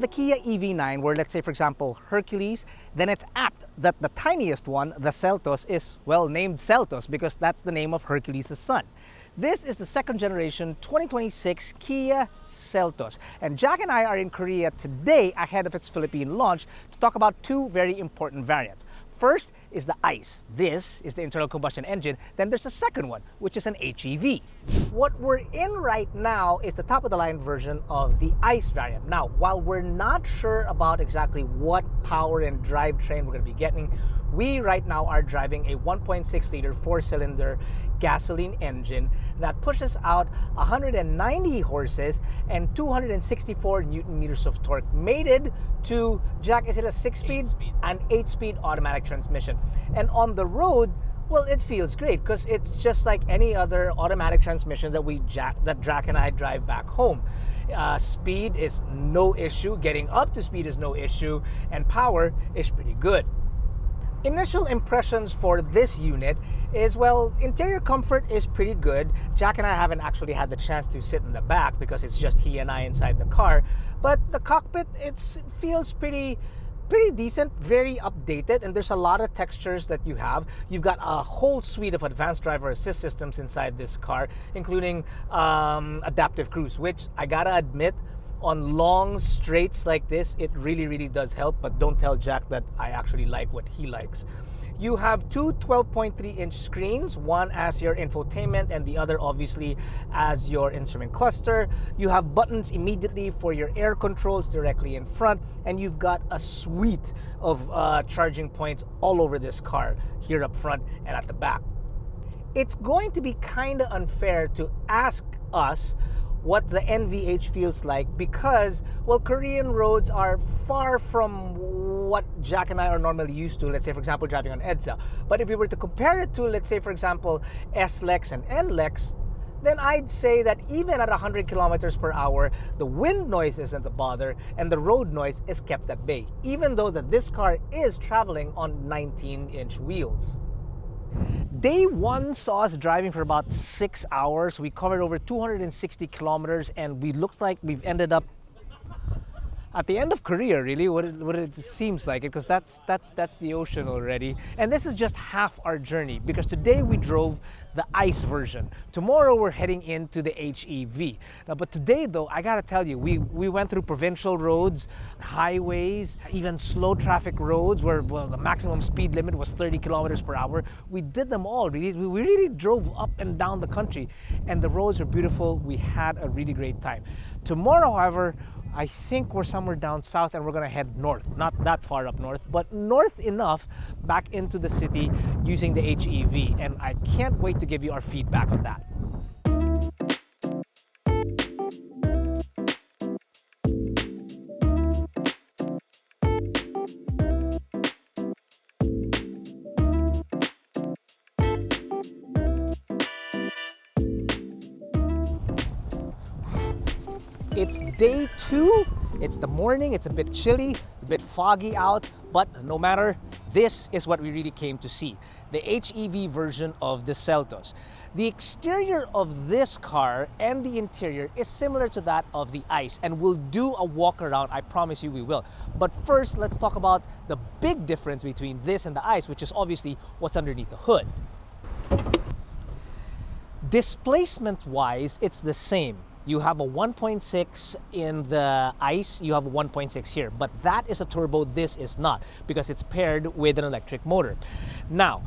the Kia EV9, where let's say for example Hercules, then it's apt that the tiniest one, the Seltos, is well named Seltos because that's the name of Hercules' son. This is the second generation 2026 Kia Seltos. And Jack and I are in Korea today ahead of its Philippine launch to talk about two very important variants. First is the ICE. This is the internal combustion engine. Then there's the second one, which is an HEV. What we're in right now is the top of the line version of the ICE variant. Now, while we're not sure about exactly what power and drivetrain we're going to be getting, we right now are driving a 1.6 liter four-cylinder gasoline engine that pushes out 190 horses and 264 newton meters of torque, mated to, Jack, is it a 6-speed? 8-speed. An 8-speed automatic transmission. And on the road, well, it feels great because it's just like any other automatic transmission that Jack and I drive back home. Speed is no issue, getting up to speed is no issue, and power is pretty good. Initial impressions for this unit is, well, interior comfort is pretty good. Jack and I haven't actually had the chance to sit in the back because it's just he and I inside the car. But the cockpit, it feels pretty decent, very updated, and there's a lot of textures that you have. You've got a whole suite of advanced driver assist systems inside this car, including adaptive cruise, which I gotta admit, on long straights like this, it really does help, but don't tell Jack that I actually like what he likes. You have two 12.3-inch screens, one as your infotainment and the other obviously as your instrument cluster. You have buttons immediately for your air controls directly in front, and you've got a suite of charging points all over this car, here up front and at the back. It's going to be kind of unfair to ask us what the NVH feels like because, well, Korean roads are far from what Jack and I are normally used to, let's say for example driving on EDSA. But if we were to compare it to, let's say for example, S-Lex and N-Lex, then I'd say that even at 100 kilometers per hour, the wind noise isn't a bother and the road noise is kept at bay, even though that this car is traveling on 19-inch wheels. Day one saw us driving for about 6 hours. We covered over 260 kilometers and we looked like we've ended up at the end of Korea, really, what it seems like, because that's the ocean already. And this is just half our journey because today we drove the ICE version. Tomorrow we're heading into the HEV. Now, but today though, I gotta tell you, we went through provincial roads, highways, even slow traffic roads where, well, the maximum speed limit was 30 kilometers per hour. We did them all, really. We really drove up and down the country and the roads were beautiful. We had a really great time. Tomorrow, however, I think we're somewhere down south and we're gonna head north, not that far up north, but north enough back into the city using the HEV. And I can't wait to give you our feedback on that. It's day two, it's the morning, it's a bit chilly, it's a bit foggy out, but no matter, this is what we really came to see, the HEV version of the Seltos. The exterior of this car and the interior is similar to that of the ICE, and we'll do a walk around, I promise you we will. But first, let's talk about the big difference between this and the ICE, which is obviously what's underneath the hood. Displacement-wise, it's the same. You have a 1.6 in the ICE, you have a 1.6 here, but that is a turbo, this is not, because it's paired with an electric motor. Now,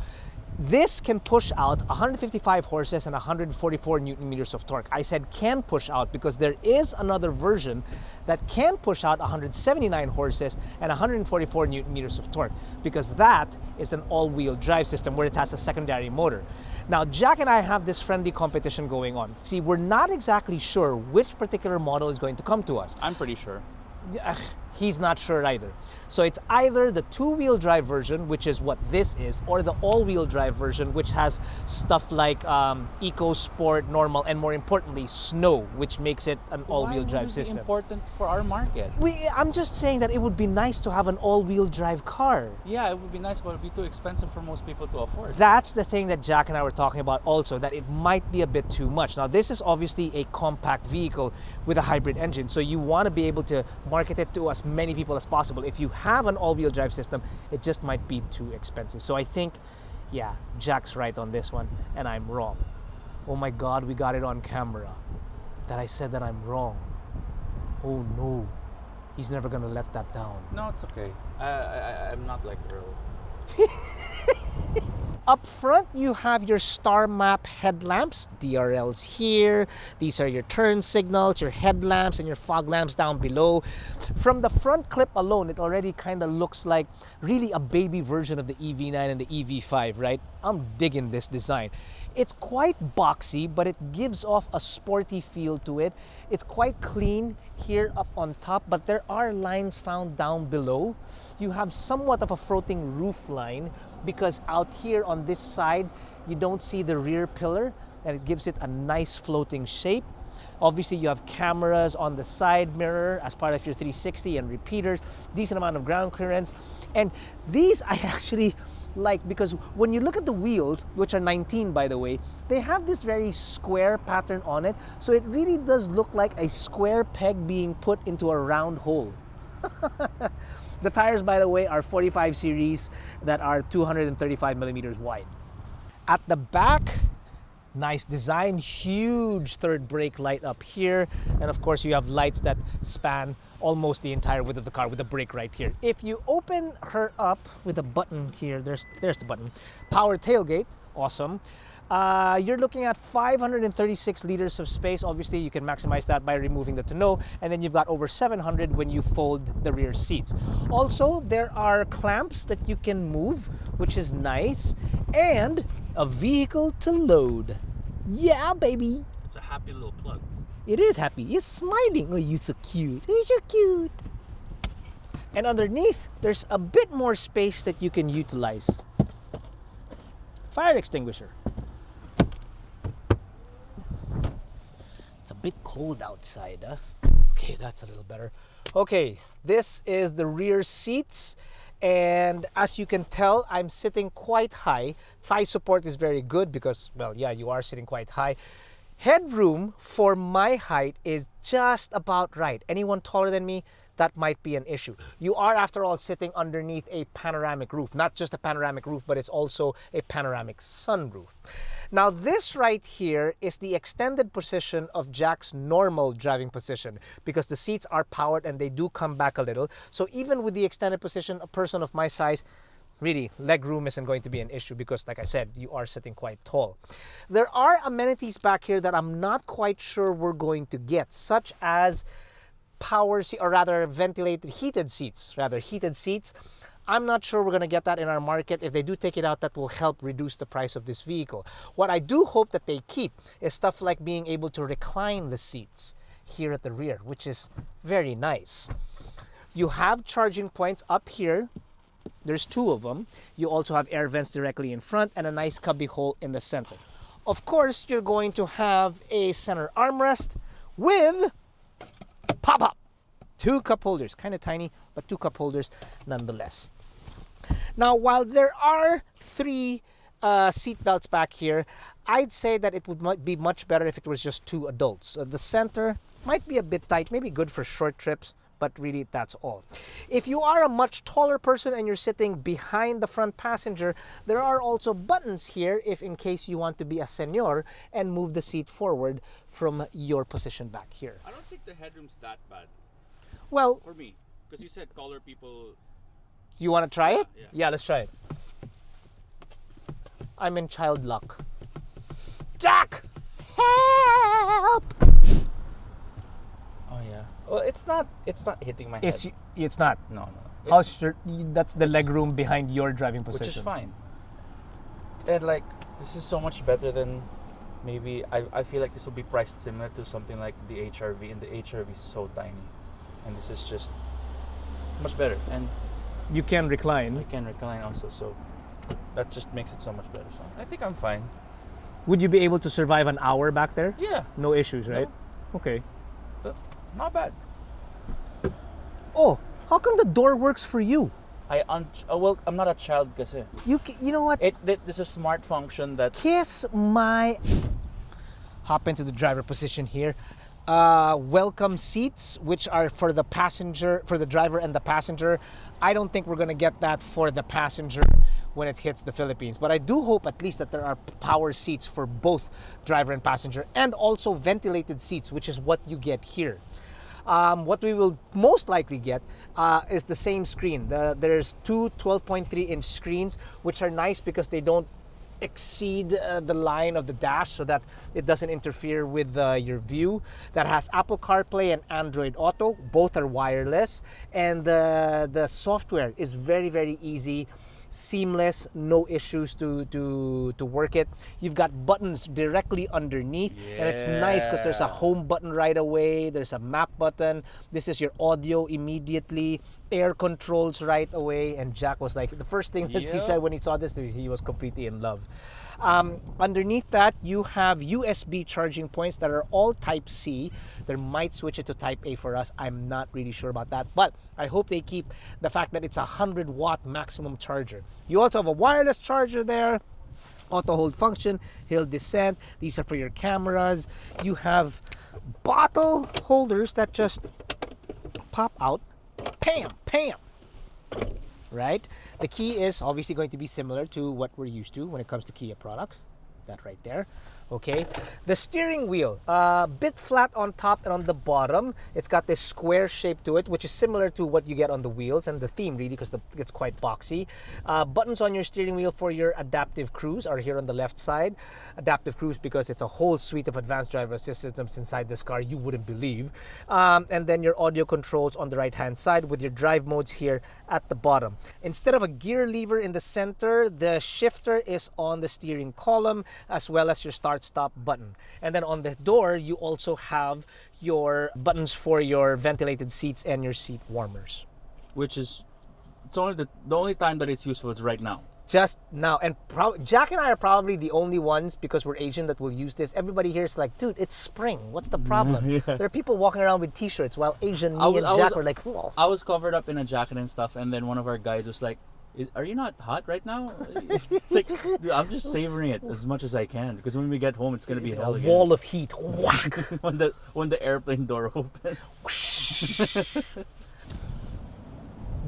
this can push out 155 horses and 144 newton meters of torque. I said can push out because there is another version that can push out 179 horses and 144 newton meters of torque, because that is an all-wheel drive system where it has a secondary motor. Now, Jack and I have this friendly competition going on. See, we're not exactly sure which particular model is going to come to us. I'm pretty sure. He's not sure either. So it's either the two-wheel drive version, which is what this is, or the all-wheel drive version, which has stuff like Eco, Sport, Normal, and more importantly, Snow, which makes it an all-wheel drive system. Why would it be important for our market? I'm just saying that it would be nice to have an all-wheel drive car. Yeah, it would be nice, but it would be too expensive for most people to afford. That's the thing that Jack and I were talking about also, that it might be a bit too much. Now, this is obviously a compact vehicle with a hybrid engine, so you want to be able to market it to as as many people as possible. If you have an all-wheel drive system, it just might be too expensive. So I think, yeah, Jack's right on this one, and I'm wrong. Oh my God, we got it on camera that I said that I'm wrong. Oh no, he's never gonna let that down. No, it's okay. I'm not like Earl. Up front, you have your star map headlamps, DRLs here. These are your turn signals, your headlamps, and your fog lamps down below. From the front clip alone, it already kind of looks like really a baby version of the EV9 and the EV5, right? I'm digging this design. It's quite boxy, but it gives off a sporty feel to it. It's quite clean here up on top, but there are lines found down below. You have somewhat of a floating roof line because out here on this side, you don't see the rear pillar, and it gives it a nice floating shape. Obviously, you have cameras on the side mirror as part of your 360 and repeaters, decent amount of ground clearance. And these I actually like because when you look at the wheels, which are 19 by the way, they have this very square pattern on it. So it really does look like a square peg being put into a round hole. The tires, by the way, are 45 series that are 235 millimeters wide. At the back, nice design, huge third brake light up here, and of course you have lights that span almost the entire width of the car with a brake right here. If you open her up with a button here, there's the button, power tailgate, awesome. You're looking at 536 liters of space. Obviously, you can maximize that by removing the tonneau, and then you've got over 700 when you fold the rear seats. Also, there are clamps that you can move, which is nice, and a vehicle to load. Yeah, baby. It's a happy little plug. It is happy. It's smiling. Oh, you're so cute. You're so cute. And underneath, there's a bit more space that you can utilize. Fire extinguisher. It's a bit cold outside, huh? Okay, that's a little better. Okay, this is the rear seats. And as you can tell, I'm sitting quite high. Thigh support is very good because, well, yeah, you are sitting quite high. Headroom for my height is just about right. Anyone taller than me, that might be an issue. You are, after all, sitting underneath a panoramic roof. Not just a panoramic roof, but it's also a panoramic sunroof. Now, this right here is the extended position of Jack's normal driving position because the seats are powered and they do come back a little. So even with the extended position, a person of my size, really, leg room isn't going to be an issue because, like I said, you are sitting quite tall. There are amenities back here that I'm not quite sure we're going to get, such as heated seats. I'm not sure we're going to get that in our market. If they do take it out, that will help reduce the price of this vehicle. What I do hope that they keep is stuff like being able to recline the seats here at the rear, which is very nice. You have charging points up here. There's 2 of them. You also have air vents directly in front and a nice cubby hole in the center. Of course, you're going to have a center armrest with pop-up 2 cup holders, kind of tiny, but 2 cup holders nonetheless. Now, while there are 3 seat belts back here, I'd say that it would be much better if it was just 2 adults. The center might be a bit tight, maybe good for short trips, but really that's all. If you are a much taller person and you're sitting behind the front passenger, there are also buttons here if in case you want to be a senior and move the seat forward from your position back here. I don't think the headroom's that bad. Well, for me, because you said taller people. You want to try it? Yeah. Yeah, let's try it. I'm in child luck. Jack! Help! Oh yeah. Well, it's not hitting my head. It's not. No. That's the leg room behind your driving position. Which is fine. And like, this is so much better than maybe, I feel like this will be priced similar to something like the HRV, and the HRV is so tiny. And this is just much better. And you can recline. I can recline also, so that just makes it so much better. So I think I'm fine. Would you be able to survive an hour back there? Yeah. No issues, right? No. Okay. That's not bad. Oh, how come the door works for you? Well, I'm not a child kasi. You know what? This is a smart function that... Kiss my... Hop into the driver position here. Welcome seats, which are for the passenger, for the driver and the passenger. I don't think we're gonna get that for the passenger when it hits the Philippines, but I do hope at least that there are power seats for both driver and passenger, and also ventilated seats, which is what you get here. What we will most likely get is the same screen. There's two 12.3-inch screens, which are nice because they don't exceed the line of the dash so that it doesn't interfere with your view. That has Apple CarPlay and Android Auto. Both are wireless, and the software is very, very easy, seamless, no issues to work it. You've got buttons directly underneath, and it's nice because there's a home button right away, there's a map button, this is your audio immediately, air controls right away, and Jack was like, the first thing that he said when he saw this, he was completely in love. Underneath that, you have USB charging points that are all Type-C. They might switch it to Type-A for us. I'm not really sure about that, but I hope they keep the fact that it's a 100-watt maximum charger. You also have a wireless charger there, auto hold function, hill descent. These are for your cameras. You have bottle holders that just pop out. Pam, pam. Right? The key is obviously going to be similar to what we're used to when it comes to Kia products. That right there. Okay. The steering wheel, a bit flat on top and on the bottom. It's got this square shape to it, which is similar to what you get on the wheels and the theme really, because it's quite boxy. Buttons on your steering wheel for your adaptive cruise are here on the left side. Adaptive cruise because it's a whole suite of advanced driver assist systems inside this car you wouldn't believe. And then your audio controls on the right hand side with your drive modes here at the bottom. Instead of a gear lever in the center, the shifter is on the steering column, as well as your start-stop button. And then on the door, you also have your buttons for your ventilated seats and your seat warmers. Which is, it's only the only time that it's useful is right now. Just now. And Jack and I are probably the only ones, because we're Asian, that will use this. Everybody here is like, dude, it's spring. What's the problem? Yeah. There are people walking around with t-shirts, while Asian me and Jack were like, whoa. I was covered up in a jacket and stuff, and then one of our guys was like, are you not hot right now? It's like, dude, I'm just savoring it as much as I can, because when we get home, it's gonna be hell again. Wall of heat. Whack. when the airplane door opens.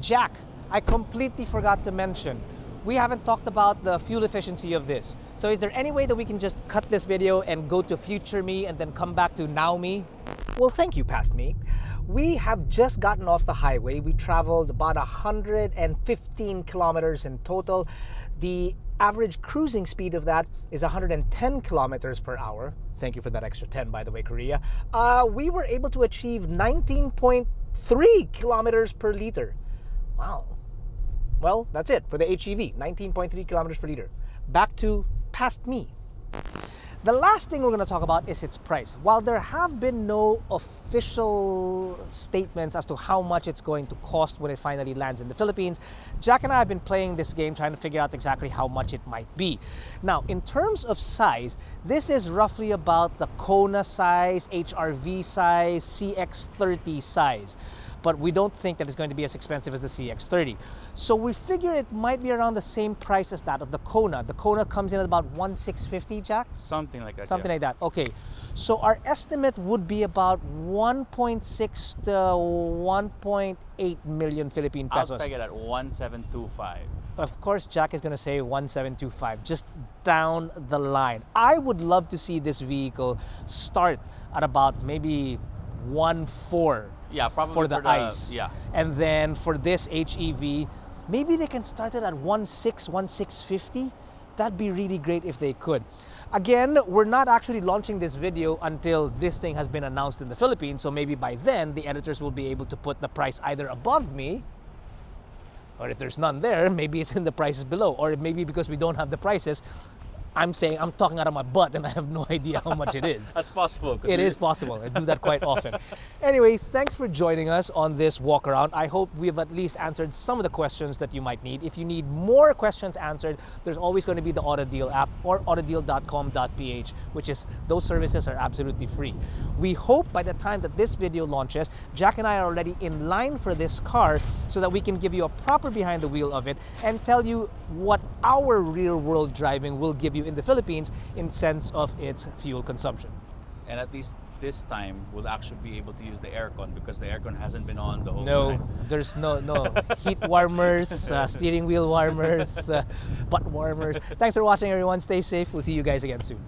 Jack, I completely forgot to mention, we haven't talked about the fuel efficiency of this. So is there any way that we can just cut this video and go to future me and then come back to now me? Well, thank you, past me. We have just gotten off the highway. We traveled about 115 kilometers in total. The average cruising speed of that is 110 kilometers per hour. Thank you for that extra 10, by the way, Korea. We were able to achieve 19.3 kilometers per liter. Wow. Well, that's it for the HEV, 19.3 kilometers per liter. Back to past me. The last thing we're going to talk about is its price. While there have been no official statements as to how much it's going to cost when it finally lands in the Philippines, Jack and I have been playing this game trying to figure out exactly how much it might be. Now, in terms of size, this is roughly about the Kona size, HRV size, CX-30 size. But we don't think that it's going to be as expensive as the CX-30. So we figure it might be around the same price as that of the Kona. The Kona comes in at about 1,650, Jack? Something like that. Something like that. Okay. So our estimate would be about 1.6 to 1.8 million Philippine pesos. I'll peg it at 1,725. Of course, Jack is going to say 1,725, just down the line. I would love to see this vehicle start at about maybe 1.4. Yeah, probably for the ICE. Yeah. And then for this HEV, maybe they can start it at 1.6, 1.650. That'd be really great if they could. Again, we're not actually launching this video until this thing has been announced in the Philippines, so maybe by then the editors will be able to put the price either above me, or if there's none there, maybe it's in the prices below, or maybe because we don't have the prices, I'm talking out of my butt and I have no idea how much it is. That's possible. It is possible. I do that quite often. Anyway, thanks for joining us on this walk around. I hope we've at least answered some of the questions that you might need. If you need more questions answered, there's always going to be the AutoDeal app or AutoDeal.com.ph, which is, those services are absolutely free. We hope by the time that this video launches, Jack and I are already in line for this car so that we can give you a proper behind the wheel of it and tell you what our real world driving will give you in the Philippines in sense of its fuel consumption. And at least this time we'll actually be able to use the aircon because the aircon hasn't been on the whole No, ride. there's no heat warmers, steering wheel warmers, butt warmers. Thanks for watching, everyone. Stay safe. We'll see you guys again soon.